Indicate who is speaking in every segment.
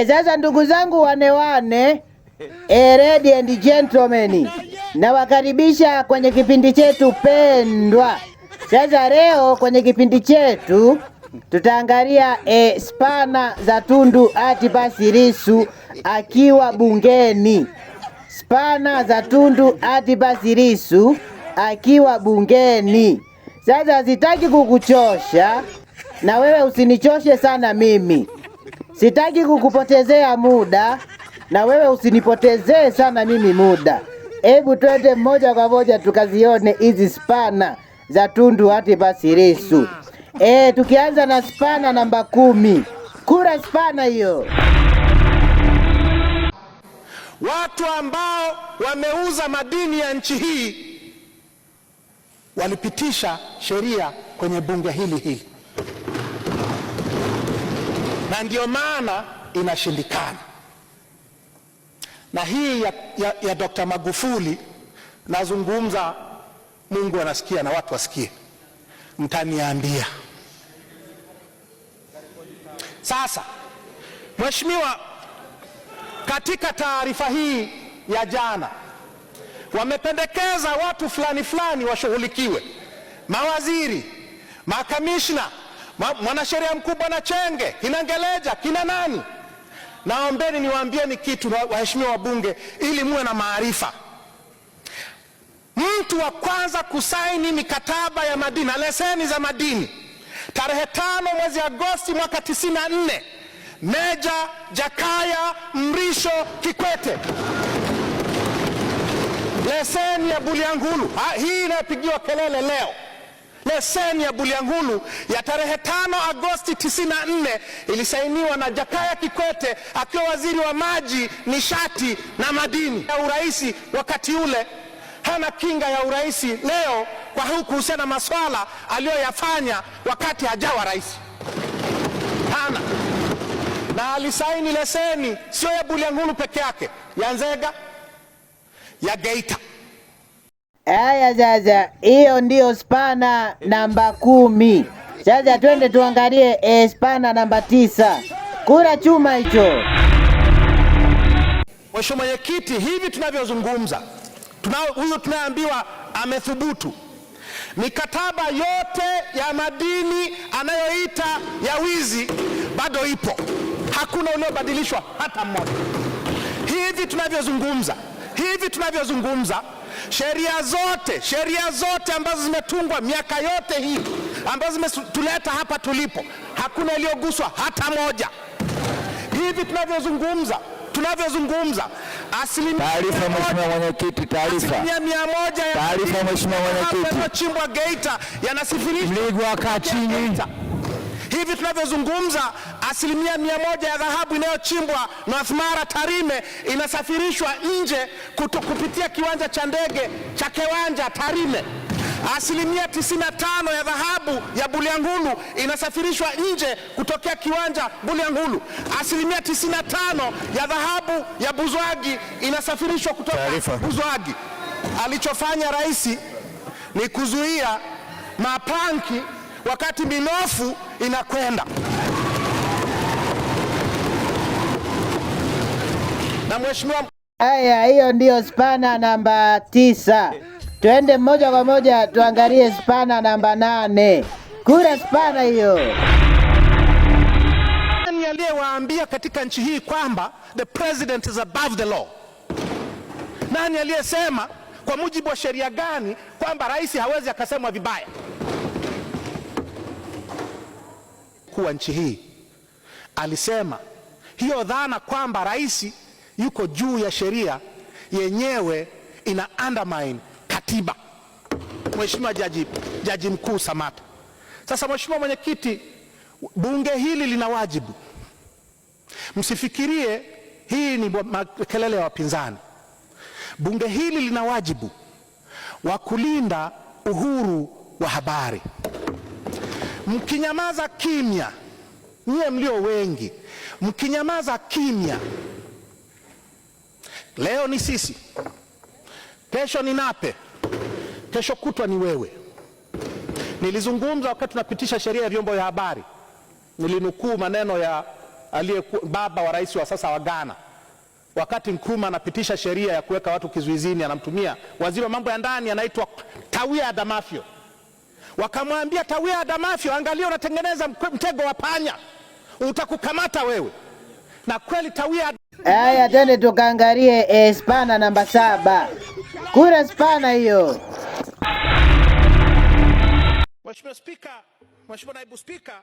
Speaker 1: Sasa ndugu zangu wane, ladies and gentlemen, nawakaribisha kwenye kipindi chetu pendwa. Sasa leo kwenye kipindi chetu tutaangalia spana za Tundu Antipas Lissu akiwa bungeni. Spana za Tundu Antipas Lissu akiwa bungeni. Sasa sitaki kukuchosha na wewe usinichoshe sana mimi. Sitaki kukupotezea muda na wewe usinipotezee sana mimi muda. Hebu twende moja kwa moja tukazione hizi spana za Tundu Antipas Lissu. Tukianza na spana namba 10. Kura spana hiyo.
Speaker 2: Watu ambao wameuza madini ya nchi hii walipitisha sheria kwenye bunge hili na ndio maana inashindikana. Na hii ya Dr. Magufuli nazungumza, Mungu anasikia na watu wasikie, mtaniambia. Sasa Mheshimiwa, katika taarifa hii ya jana wamependekeza watu fulani washughulikiwe: mawaziri, makamishna, mwanasheria mkuu Bwana Chenge, kina Ngeleja, kina nani. Naombeni niwaambie ni kitu, waheshimiwa wabunge, ili muwe na maarifa. Mtu wa kwanza kusaini mikataba ya madini na leseni za madini tarehe 5 mwezi Agosti mwaka 94, Meja Jakaya Mrisho Kikwete. Leseni ya Bulyanhulu hii inayopigiwa kelele leo, leseni ya Bulyanhulu ya tarehe 5 Agosti 94 ilisainiwa na Jakaya Kikwete akiwa waziri wa maji, nishati na madini. Ya uraisi wakati ule hana kinga ya uraisi leo kwa huku kuhusiana na maswala aliyoyafanya wakati hajawa rais. Hana. Na alisaini leseni sio ya Bulyanhulu peke yake, ya Nzega, ya Geita.
Speaker 1: Aya, sasa hiyo ndio spana namba 10. Sasa twende tuangalie spana namba 9. Kura chuma hicho.
Speaker 2: Mheshimiwa Mwenyekiti, hivi tunavyozungumza, huyu tunaambiwa amethubutu. Mikataba yote ya madini anayoita ya wizi bado ipo, hakuna uliobadilishwa hata mmoja. Hivi tunavyozungumza, sheria zote ambazo zimetungwa miaka yote hii ambazo zimetuleta hapa tulipo, hakuna iliyoguswa hata moja. Hivi tunavyozungumza
Speaker 3: taarifa Mheshimiwa Mwenyekiti, taarifa Mheshimiwa Mwenyekiti,
Speaker 2: chimbwa Geita yanasafirishwa
Speaker 3: Mligwa kaa chini.
Speaker 2: Hivi tunavyozungumza 100% ya dhahabu inayochimbwa North Mara Tarime inasafirishwa nje kupitia kiwanja cha ndege cha Kiwanja Tarime. 95% ya dhahabu ya Bulyanhulu inasafirishwa nje kutokea kiwanja Bulyanhulu. 95% ya dhahabu ya Buzwagi inasafirishwa kutoka Buzwagi. Alichofanya rais ni kuzuia mapanki wakati minofu inakwenda. Na Mheshimiwa,
Speaker 1: aya, hiyo ndio spana namba 9. Twende moja kwa moja tuangalie spana namba 8. Kura spana hiyo.
Speaker 2: Nani aliyewaambia katika nchi hii kwamba the president is above the law? Nani aliyesema kwa mujibu wa sheria gani kwamba rais hawezi akasemwa vibaya? Kwa nchi hii alisema hiyo dhana kwamba rais yuko juu ya sheria yenyewe ina undermine katiba. Mheshimiwa Jaji Mkuu Samata. Sasa Mheshimiwa Mwenyekiti, bunge hili lina wajibu. Msifikirie hii ni kelele ya wapinzani. Bunge hili lina wajibu wa kulinda uhuru wa habari. Mkinyamaza kimya, nyie mlio wengi, mkinyamaza kimya, leo ni sisi, kesho ni Nape, kesho kutwa ni wewe. Nilizungumza wakati tunapitisha sheria ya vyombo vya habari, nilinukuu maneno ya baba wa rais wa sasa wa Ghana, wakati Nkrumah anapitisha sheria ya kuweka watu kizuizini, anamtumia waziri wa mambo ya ndani anaitwa Tawia Adamafio. Wakamwambia Tawia Adamafio, angalia unatengeneza mtego wa panya, utakukamata wewe. Na kweli Tawia.
Speaker 1: Haya, twende tukaangalie spana namba 7. Kura spana hiyo.
Speaker 2: Mheshimiwa Spika, Mheshimiwa Naibu Spika,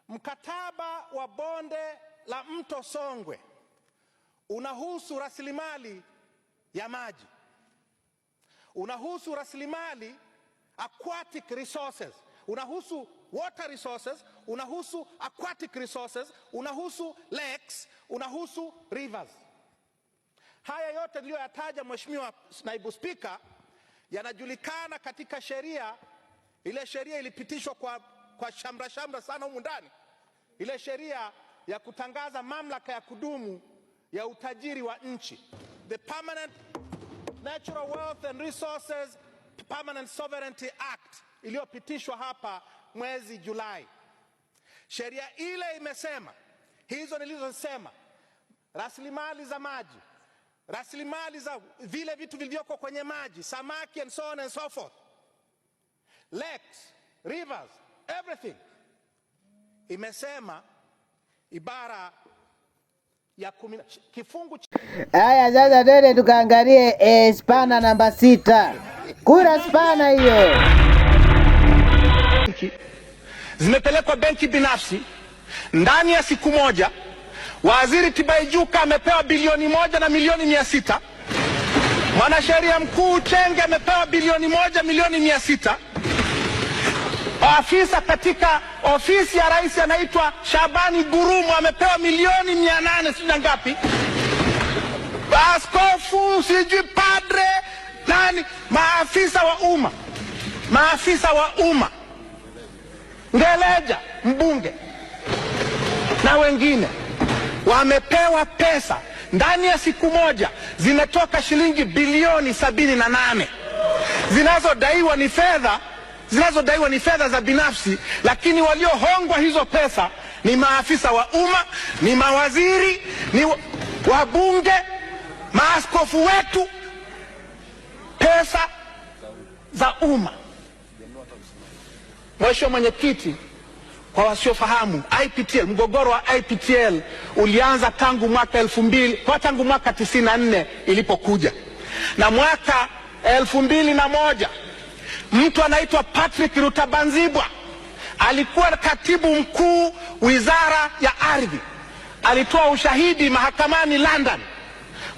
Speaker 2: mkataba wa bonde la mto Songwe unahusu rasilimali ya maji, unahusu rasilimali aquatic resources, unahusu water resources, unahusu aquatic resources, unahusu lakes, unahusu rivers. Haya yote niliyoyataja Mheshimiwa Naibu Spika yanajulikana katika sheria. Ile sheria ilipitishwa kwa shamra sana humu ndani, ile sheria ya kutangaza mamlaka ya kudumu ya utajiri wa nchi, the Permanent Natural Wealth and Resources Permanent Sovereignty Act, iliyopitishwa hapa mwezi Julai. Sheria ile imesema hizo nilizosema, rasilimali za maji, rasilimali za vile vitu vilivyoko kwenye maji, samaki and so on and so forth, lakes, rivers, everything, imesema ibara ya kifungu.
Speaker 1: Haya, sasa twende tukaangalie spana namba 6. Kura spana hiyo.
Speaker 2: Zimepelekwa benki binafsi. Ndani ya siku moja Waziri Tibaijuka amepewa bilioni 1 na milioni 600. Mwanasheria mkuu Chenge amepewa bilioni 1 milioni 600. Afisa katika ofisi ya rais anaitwa Shabani Gurumu amepewa milioni 800 sijui ngapi. Askofu sijui padre nani, maafisa wa umma, Ngeleja mbunge na wengine wamepewa pesa. Ndani ya siku moja zimetoka shilingi bilioni 78 zinazodaiwa ni fedha za binafsi, lakini waliohongwa hizo pesa ni maafisa wa umma, ni mawaziri, ni wabunge, maaskofu wetu, pesa za umma. Mheshimiwa Mwenyekiti, kwa wasiofahamu, IPTL, mgogoro wa IPTL ulianza tangu mwaka 2000, tangu mwaka 94 ilipokuja, na mwaka 2001 mtu anaitwa Patrick Rutabanzibwa alikuwa katibu mkuu Wizara ya Ardhi, alitoa ushahidi mahakamani London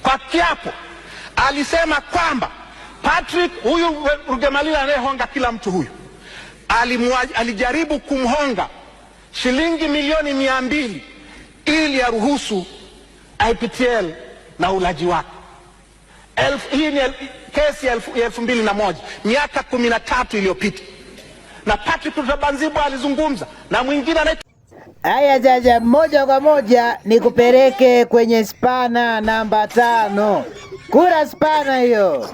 Speaker 2: kwa kiapo. Alisema kwamba Patrick huyu Rugemalira anayehonga kila mtu huyu alijaribu kumhonga shilingi milioni 200 ili aruhusu IPTL na ulaji wake. Hii ni kesi ya 2001, miaka 13 iliyopita, na Patrick Rutabanzibwa alizungumza na mwingine anaitwa.
Speaker 1: Haya, jaja, moja kwa moja nikupeleke kwenye spana namba 5. Kura spana hiyo.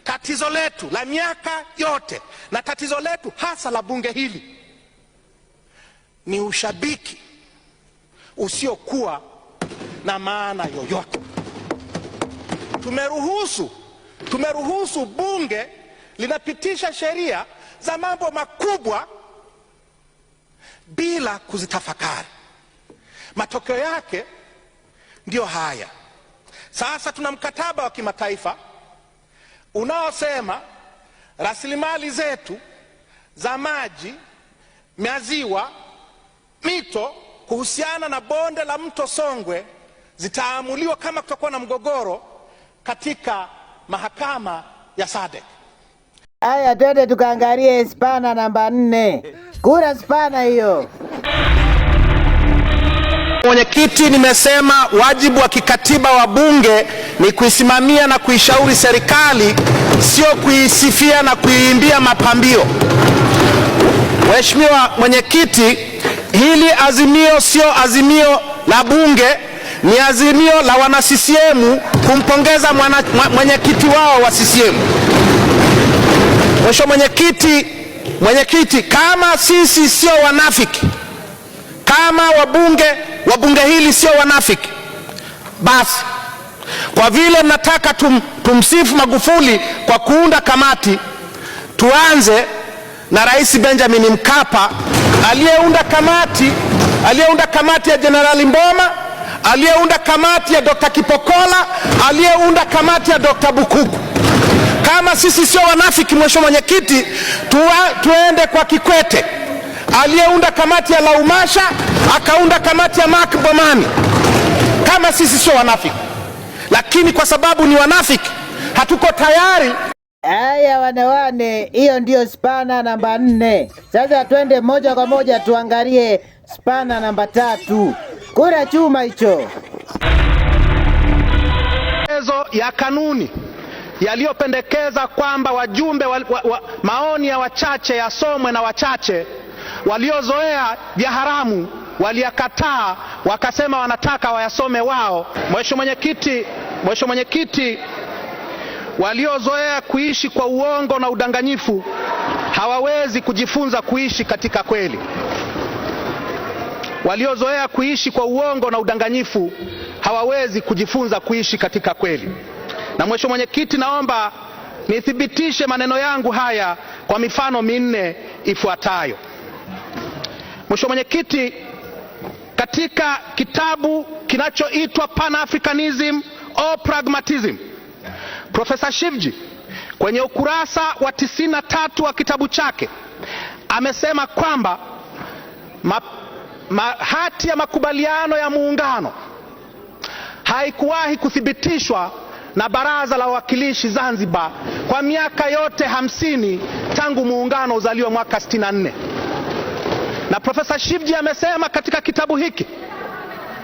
Speaker 2: Tatizo letu la miaka yote na tatizo letu hasa la bunge hili ni ushabiki usiokuwa na maana yoyote. Tumeruhusu bunge linapitisha sheria za mambo makubwa bila kuzitafakari. Matokeo yake ndio haya. Sasa tuna mkataba wa kimataifa unaosema rasilimali zetu za maji, maziwa, mito kuhusiana na bonde la mto Songwe zitaamuliwa kama kutakuwa na mgogoro katika mahakama ya SADC.
Speaker 1: Haya, twende tukaangalie spana namba 4. Kura spana hiyo.
Speaker 2: Mwenyekiti, nimesema wajibu wa kikatiba wa bunge ni kuisimamia na kuishauri serikali, sio kuisifia na kuiimbia mapambio. Mheshimiwa Mwenyekiti, hili azimio sio azimio la bunge, ni azimio la wana CCM kumpongeza mwenyekiti wao wa CCM. Mheshimiwa Mwenyekiti, Mwenyekiti, kama sisi sio wanafiki, kama wa bunge hili sio wanafiki, basi kwa vile nataka tumsifu Magufuli kwa kuunda kamati, tuanze na Rais Benjamin Mkapa aliyeunda kamati ya Jenerali Mboma, aliyeunda kamati ya Dr. Kipokola, aliyeunda kamati ya Dr. Bukuku. Kama sisi sio wanafiki, Mheshimiwa Mwenyekiti, tuende kwa Kikwete aliyeunda kamati ya Laumasha, akaunda kamati ya Mark Bomani. Kama sisi sio wanafiki, lakini kwa sababu ni wanafiki hatuko tayari.
Speaker 1: Haya wane, hiyo ndio spana namba 4. Sasa twende moja kwa moja tuangalie spana namba 3. Kura chuma hicho.
Speaker 2: Ya kanuni yaliyopendekeza kwamba wajumbe maoni ya wachache yasomwe na wachache waliozoea vya haramu waliyakataa, wakasema wanataka wayasome wao. Mheshimiwa Mwenyekiti, waliozoea kuishi kwa uongo na udanganyifu hawawezi kujifunza kuishi katika kweli. Waliozoea kuishi kwa uongo na udanganyifu hawawezi kujifunza kuishi katika kweli. Na Mheshimiwa Mwenyekiti, naomba nithibitishe maneno yangu haya kwa mifano minne ifuatayo. Mheshimiwa Mwenyekiti, katika kitabu kinachoitwa Pan-Africanism or Pragmatism, Profesa Shivji kwenye ukurasa wa 93 wa kitabu chake amesema kwamba hati ya makubaliano ya muungano haikuwahi kuthibitishwa na Baraza la Wawakilishi Zanzibar kwa miaka yote 50 tangu muungano uzaliwa mwaka 64. Na Profesa Shivji amesema katika kitabu hiki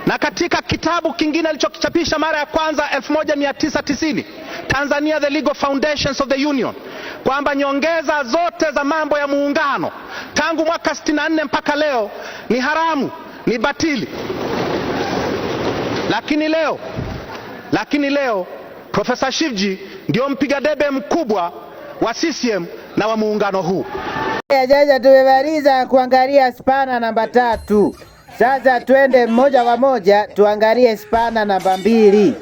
Speaker 2: na katika kitabu kingine alichokichapisha mara ya kwanza 1990, Tanzania the Legal Foundations of the Union, kwamba nyongeza zote za mambo ya muungano tangu mwaka 64 mpaka leo ni haramu, ni batili. Lakini leo Profesa Shivji ndio mpiga debe mkubwa wa CCM na wa muungano huu.
Speaker 1: Sasa tumemaliza kuangalia spana namba 3. Sasa twende moja kwa moja tuangalie spana namba 2.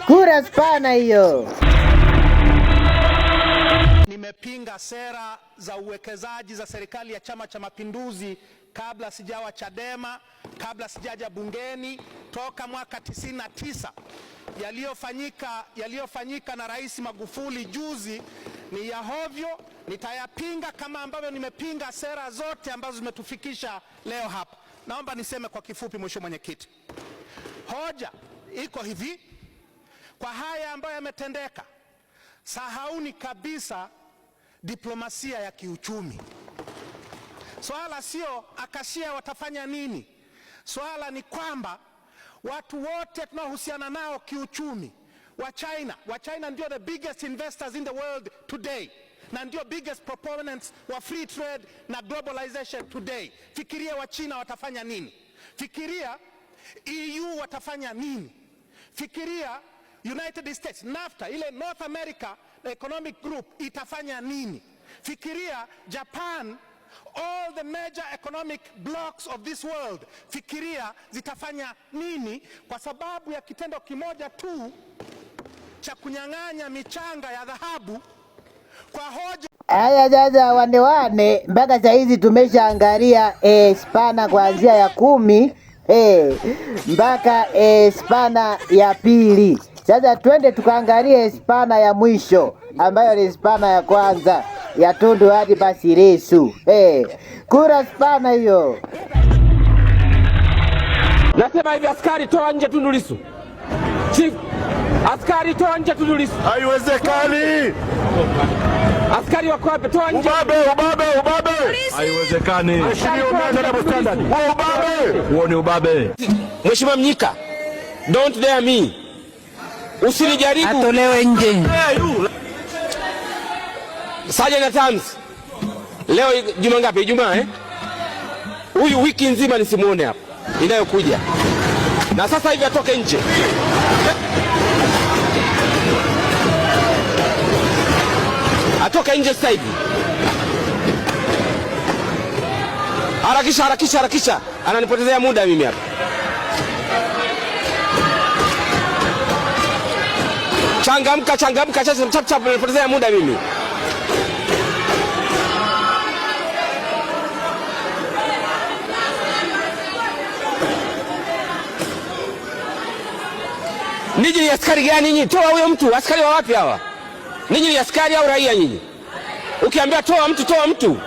Speaker 1: Kura spana hiyo.
Speaker 2: Nimepinga sera za uwekezaji za serikali ya Chama cha Mapinduzi kabla sijawa Chadema, kabla sijaja bungeni, toka mwaka 99. Yaliyofanyika na Rais Magufuli juzi ni ya hovyo. Nitayapinga kama ambavyo nimepinga sera zote ambazo zimetufikisha leo hapa. Naomba niseme kwa kifupi, Mheshimiwa Mwenyekiti. Hoja iko hivi: kwa haya ambayo yametendeka, sahauni kabisa diplomasia ya kiuchumi. Swala sio Acacia watafanya nini. Swala ni kwamba watu wote tunaohusiana nao kiuchumi, wa China ndio the biggest investors in the world today, na ndio biggest proponents wa free trade na globalization today. Fikiria wa China watafanya nini? Fikiria EU watafanya nini? Fikiria United States, NAFTA, ile North America Economic Group itafanya nini? Fikiria Japan, all the major economic blocks of this world, fikiria zitafanya nini kwa sababu ya kitendo kimoja tu cha kunyang'anya michanga ya dhahabu kwa hoja.
Speaker 1: Haya sasa wane, mpaka saa hizi tumeshaangalia spana kuanzia ya 10 mpaka spana ya 2. Sasa twende tukaangalie spana ya mwisho ambayo ni spana ya kwanza ya Tundu Antipas Lissu. Kura spana hiyo.
Speaker 4: Nasema hivi, askari toa nje Tundu Lissu. Chief, askari toa nje Tundu Lissu.
Speaker 3: Haiwezekani.
Speaker 4: Askari wako wapi? Toa nje.
Speaker 3: Ubabe. Haiwezekani. Ubabe. Huo ni ubabe.
Speaker 4: Mheshimiwa Mnyika, don't dare me. Usinijaribu.
Speaker 5: Atolewe nje.
Speaker 4: Sergeant at arms. Leo juma ngapi? Ijumaa Huyu wiki nzima nisimuone hapa inayokuja. Na sasa hivi atoke nje. Atoke nje sasa hivi. Harakisha, harakisha, harakisha. Ananipotezea muda mimi hapa. Changamka, changamka, chap chap, ananipotezea muda mimi. Ninyi ni askari gani nyinyi? Toa huyo mtu. Askari wa wapi hawa? Ninyi ni askari au raia nyinyi? Ukiambia toa mtu, toa mtu.